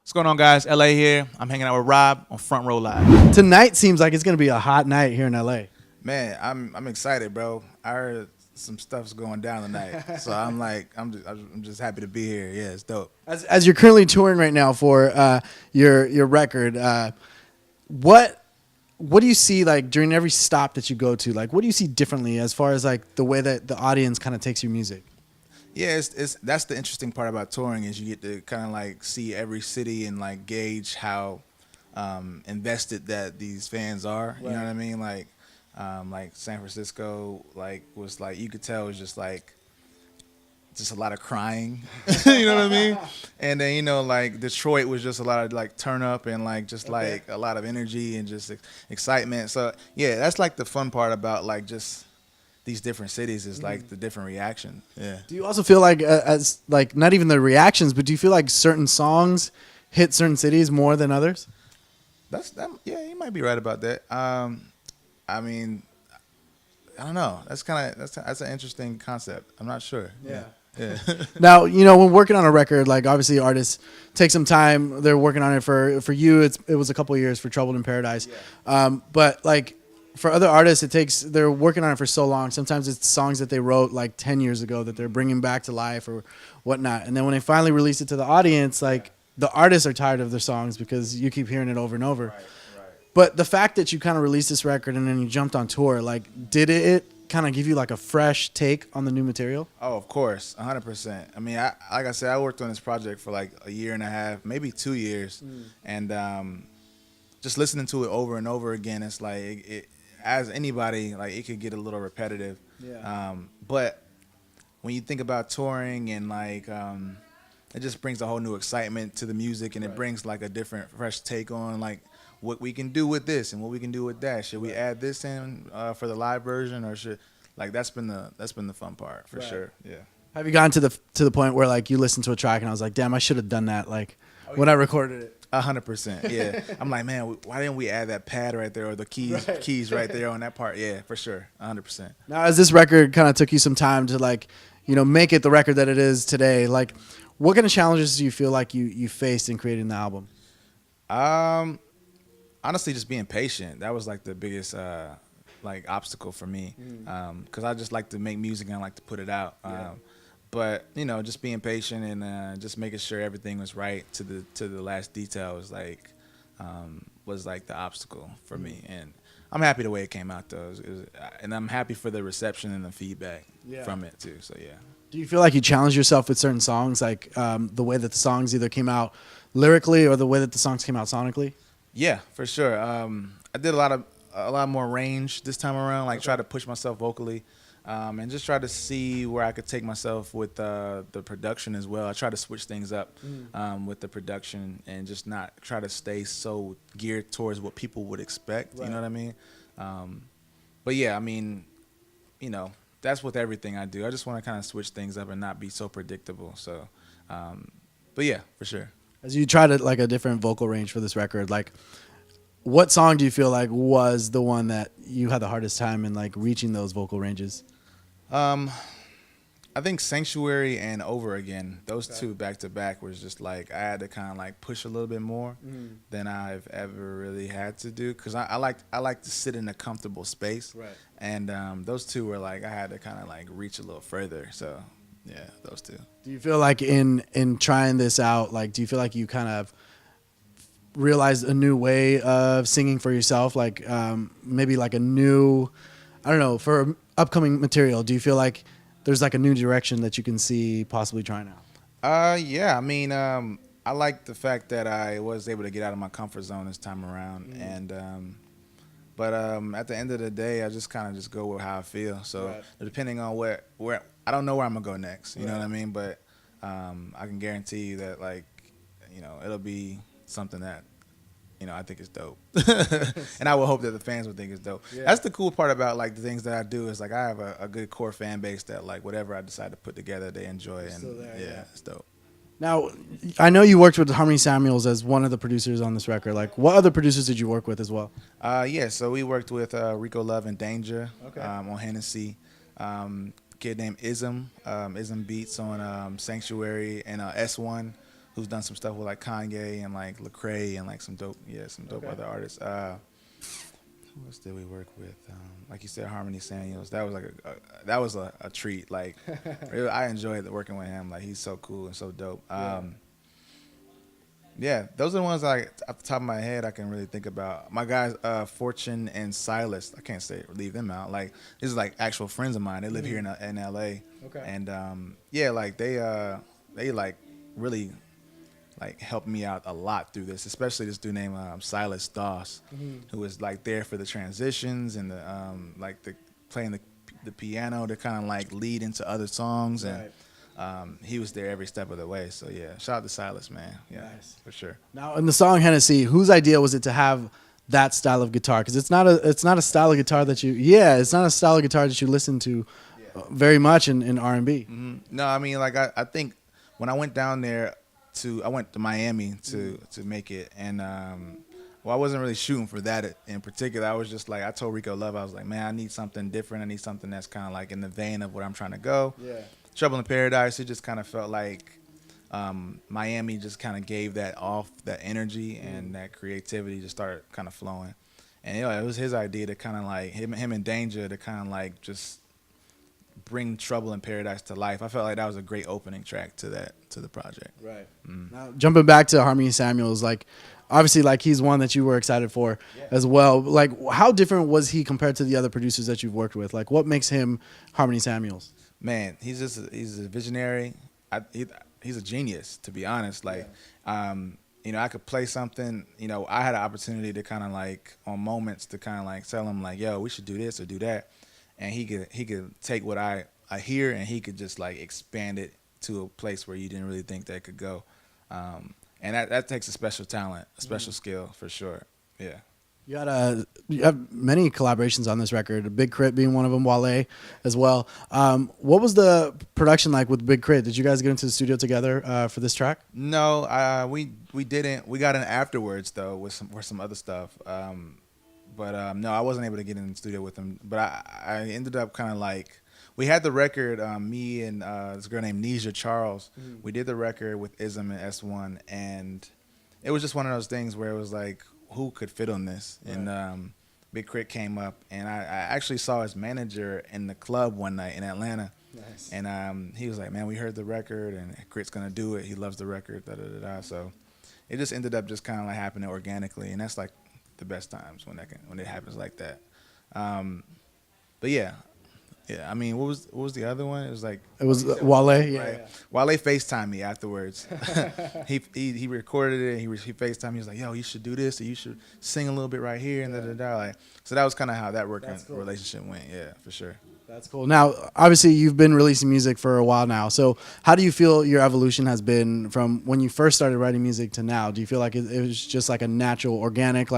What's going on, guys? Elhae here. I'm hanging out with Rob on Front Row Live. Tonight seems like it's gonna be a hot night here in LA. Man, I'm excited, bro. I heard some stuff's going down tonight, so I'm just happy to be here. Yeah, it's dope. As you're currently touring right now for your record, what do you see like during every stop that you go to? Like, what do you see differently as far as like the way that the audience kind of takes your music? Yeah, it's that's the interesting part about touring is you get to kind of like see every city and like gauge how invested that these fans are. You know what I mean? Like San Francisco, like was like you could tell it was just a lot of crying. You know what I mean? And then like Detroit was just a lot of like turn up and like just like a lot of energy and just excitement. So yeah, that's like the fun part about like just these different cities is like the different reaction. Yeah. Do you also feel like as like not even the reactions, but do you feel like certain songs hit certain cities more than others? Yeah, you might be right about that. I mean, I don't know. That's an interesting concept. I'm not sure. Yeah. Now, when working on a record, like obviously artists take some time. They're working on it for you. It was a couple of years for Troubled in Paradise. Yeah. But like for other artists, they're working on it for so long. Sometimes it's songs that they wrote like 10 years ago that they're bringing back to life or whatnot. And then when they finally release it to the audience, like the artists are tired of their songs because you keep hearing it over and over. Right. But the fact that you kind of released this record and then you jumped on tour, like did it kind of give you like a fresh take on the new material? Oh, of course, 100%. I mean, like I said, I worked on this project for like a year and a half, maybe 2 years, and just listening to it over and over again, it's like as anybody, like it could get a little repetitive. Yeah. But when you think about touring and like it just brings a whole new excitement to the music, and it brings like a different, fresh take on like what we can do with this and what we can do with that. Should we add this in for the live version, or should like that's been the fun part for sure. Yeah. Have you gotten to the point where like you listen to a track and I was like, damn, I should have done that like when I recorded it? 100%. Yeah. I'm like, man, why didn't we add that pad right there or the keys right there on that part? Yeah, for sure. 100%. Now, as this record kind of took you some time to like, make it the record that it is today, like what kind of challenges do you feel like you faced in creating the album? Honestly, just being patient. That was like the biggest like obstacle for me, because I just like to make music and I like to put it out. But just being patient and just making sure everything was right to the last detail was like the obstacle for me. And I'm happy the way it came out though, and I'm happy for the reception and the feedback from it too. So yeah. Do you feel like you challenge yourself with certain songs, like the way that the songs either came out lyrically or the way that the songs came out sonically? Yeah, for sure. I did a lot more range this time around. Like try to push myself vocally. And just try to see where I could take myself with the production as well. I try to switch things up with the production and just not try to stay so geared towards what people would expect. Right. You know what I mean? But yeah, I mean, that's with everything I do. I just want to kind of switch things up and not be so predictable. So, but yeah, for sure. As you try to like a different vocal range for this record, like what song do you feel like was the one that you had the hardest time in like reaching those vocal ranges? I think Sanctuary and Over Again, those two back to back was just like I had to kind of like push a little bit more than I've ever really had to do, because I like to sit in a comfortable space, right? And those two were like I had to kind of like reach a little further. So yeah, those two. Do you feel like in trying this out, like do you feel like you kind of realized a new way of singing for yourself, like maybe like a new, I don't know, for upcoming material, do you feel like there's like a new direction that you can see possibly trying out? Yeah, I mean, I like the fact that I was able to get out of my comfort zone this time around, and but at the end of the day, I just kind of just go with how I feel. So depending on where I don't know where I'm gonna go next, you know what I mean? But I can guarantee you that like it'll be something that I think is dope, and I will hope that the fans will think it's dope. Yeah. That's the cool part about like the things that I do is like I have a good core fan base that like whatever I decide to put together, they enjoy, and yeah, it's dope. Now, I know you worked with Harmony Samuels as one of the producers on this record. Like, what other producers did you work with as well? Yeah, so we worked with Rico Love and Danger on Hennessy. Kid named Ism Beats on Sanctuary, and S1 who's done some stuff with like Kanye and like Lecrae and like some dope other artists. Who else did we work with? Like you said, Harmony Samuels. That was like a treat. Like really, I enjoyed working with him. Like he's so cool and so dope. Yeah, those are the ones like off the top of my head I can really think about. My guys, Fortune and Silas. I can't leave them out. Like these are like actual friends of mine. They live here in LA. Okay. And yeah, like they like really like helped me out a lot through this, especially this dude named Silas Doss, who was like there for the transitions and the like the playing the piano to kind of like lead into other songs, and he was there every step of the way. So yeah, shout out to Silas, man. Yeah, Nice. for sure. Now, in the song Hennessy, whose idea was it to have that style of guitar? Because it's not a style of guitar that it's not a style of guitar that you listen to very much in R&B. No, I mean like I think when I went down there I went to Miami to make it, and well, I wasn't really shooting for that in particular. I was just like, I told Rico Love, I was like, man, I need something different. I need something that's kind of like in the vein of what I'm trying to go. Yeah. Trouble in Paradise, it just kind of felt like Miami just kind of gave that energy and that creativity just started kind of flowing. And it was his idea to kind of like him and Danger to kind of like just bring Trouble in Paradise to life. I felt like that was a great opening track to the project. Right. Now, jumping back to Harmony Samuels, like obviously like he's one that you were excited for as well. Like how different was he compared to the other producers that you've worked with? Like what makes him Harmony Samuels? Man, he's a visionary. He's a genius, to be honest. Like, I could play something. I had an opportunity to kind of like on moments to kind of like tell him like, yo, we should do this or do that, and he could take what I hear and he could just like expand it to a place where you didn't really think that could go, and that takes a special talent, a special skill for sure. Yeah. You have many collaborations on this record, Big Crit being one of them, Wale as well. What was the production like with Big Crit? Did you guys get into the studio together for this track? No, we didn't. We got in afterwards though with some other stuff. But no, I wasn't able to get in the studio with him. But I ended up kind of like, we had the record, me and this girl named Nisha Charles. We did the record with Ism and S1, and it was just one of those things where it was like, who could fit on this? Right. And Big Crit came up, and I actually saw his manager in the club one night in Atlanta. Nice. And he was like, man, we heard the record, and Crit's going to do it. He loves the record, da-da-da-da. So it just ended up just kind of like happening organically, and that's like the best times when it happens like that. But yeah. I mean, what was the other one? It was Wale. Yeah, right? Yeah. Wale FaceTimed me afterwards. he recorded it. He FaceTimed me. He was like, "Yo, you should do this, or you should sing a little bit right here." And like, so that was kind of how that working relationship went. Yeah, for sure. That's cool. Now, obviously, you've been releasing music for a while now. So, how do you feel your evolution has been from when you first started writing music to now? Do you feel like it was just like a natural, organic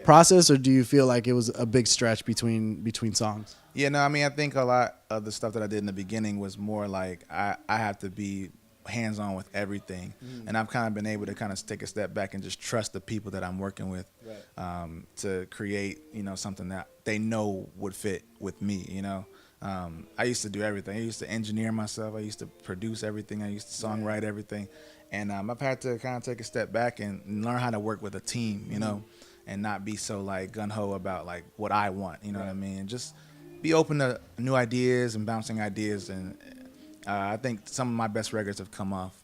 process, or do you feel like it was a big stretch between songs? Yeah, no, I mean, I think a lot of the stuff that I did in the beginning was more like I have to be hands-on with everything. And I've kind of been able to kind of take a step back and just trust the people that I'm working with, to create, something that they know would fit with me, I used to do everything. I used to engineer myself. I used to produce everything. I used to songwrite everything. And I've had to kind of take a step back and learn how to work with a team, and not be so like gung-ho about like what I want, what I mean? And just be open to new ideas and bouncing ideas. And I think some of my best records have come off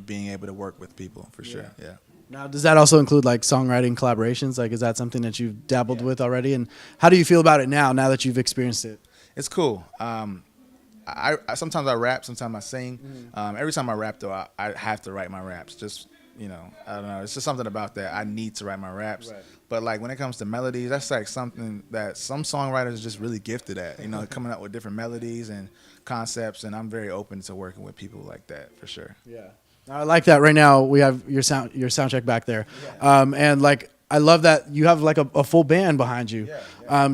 being able to work with people for sure. Yeah. Now, does that also include like songwriting collaborations? Like, is that something that you've dabbled with already? And how do you feel about it now that you've experienced it? It's cool. I sometimes I rap, sometimes I sing. Every time I rap though, I have to write my raps. Just I don't know. It's just something about that. I need to write my raps. Right. But like when it comes to melodies, that's like something that some songwriters are just really gifted at. Coming up with different melodies and concepts. And I'm very open to working with people like that for sure. Yeah, I like that. Right now we have your sound check back there, and like I love that you have like a full band behind you.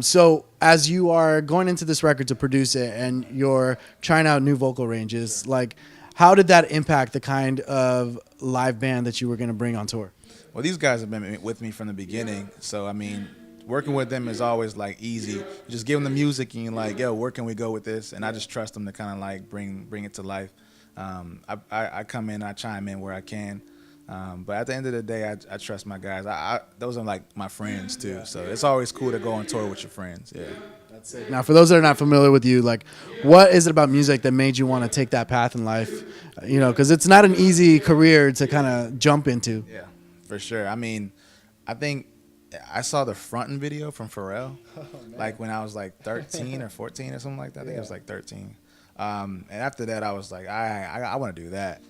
So as you are going into this record to produce it and you're trying out new vocal ranges, like how did that impact the kind of live band that you were going to bring on tour? Well, these guys have been with me from the beginning. So, I mean, working with them is always like easy. You just give them the music and you're like, yo, where can we go with this? And I just trust them to kind of like bring it to life. I come in, I chime in where I can. But at the end of the day, I trust my guys. Those are like my friends too. So it's always cool to go on tour with your friends. Yeah. That's it. Now, for those that are not familiar with you, like, what is it about music that made you want to take that path in life? You know, because it's not an easy career to kind of jump into. Yeah, for sure. I mean, I think I saw the frontin' video from Pharrell, like when I was like 13 or 14 or something like that. I think it was like 13. And after that, I was like, I want to do that.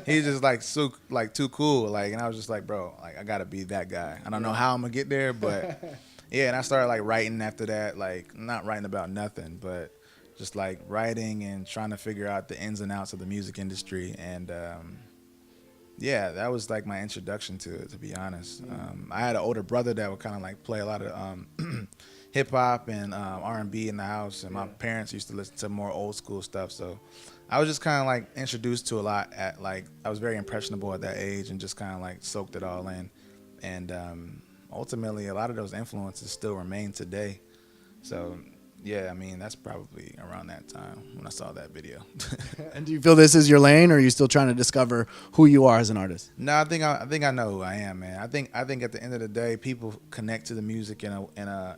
He's just like so like too cool. Like, and I was just like, bro, like I gotta be that guy. I don't know how I'm gonna get there, but yeah. And I started like writing after that, like not writing about nothing, but just like writing and trying to figure out the ins and outs of the music industry. And yeah, that was like my introduction to it, to be honest. I had an older brother that would kind of like play a lot of hip hop and R&B in the house, and my parents used to listen to more old school stuff. So I was just kind of like introduced to a lot at like, I was very impressionable at that age and just kind of like soaked it all in. And ultimately, a lot of those influences still remain today. So yeah, I mean, that's probably around that time when I saw that video. And do you feel this is your lane, or are you still trying to discover who you are as an artist? No, I think I know who I am, man. I think at the end of the day, people connect to the music in a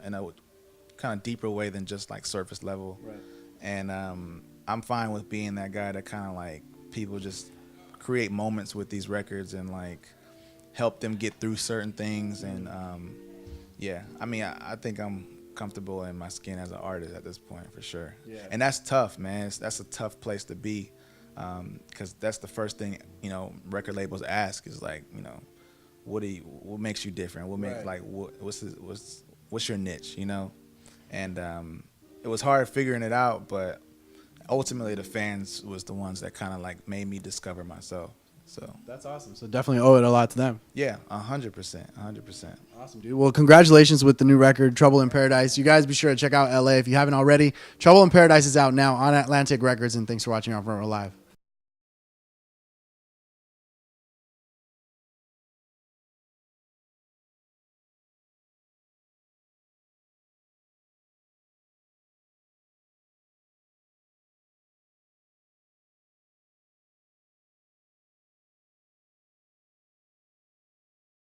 kind of deeper way than just like surface level. Right. And I'm fine with being that guy that kind of like people just create moments with these records and like help them get through certain things. And yeah, I mean, I think I'm comfortable in my skin as an artist at this point for sure. Yeah. And that's tough, man. That's a tough place to be, because that's the first thing, you know, record labels ask is like, you know, what makes you different? What makes like what's your niche, you know? And it was hard figuring it out, but ultimately the fans was the ones that kind of like made me discover myself. So that's awesome. So definitely owe it a lot to them. Yeah, 100%, 100%. Awesome, dude. Well, congratulations with the new record, Trouble in Paradise. You guys be sure to check out Elhae if you haven't already. Trouble in Paradise is out now on Atlantic Records, and thanks for watching our Front Row Live.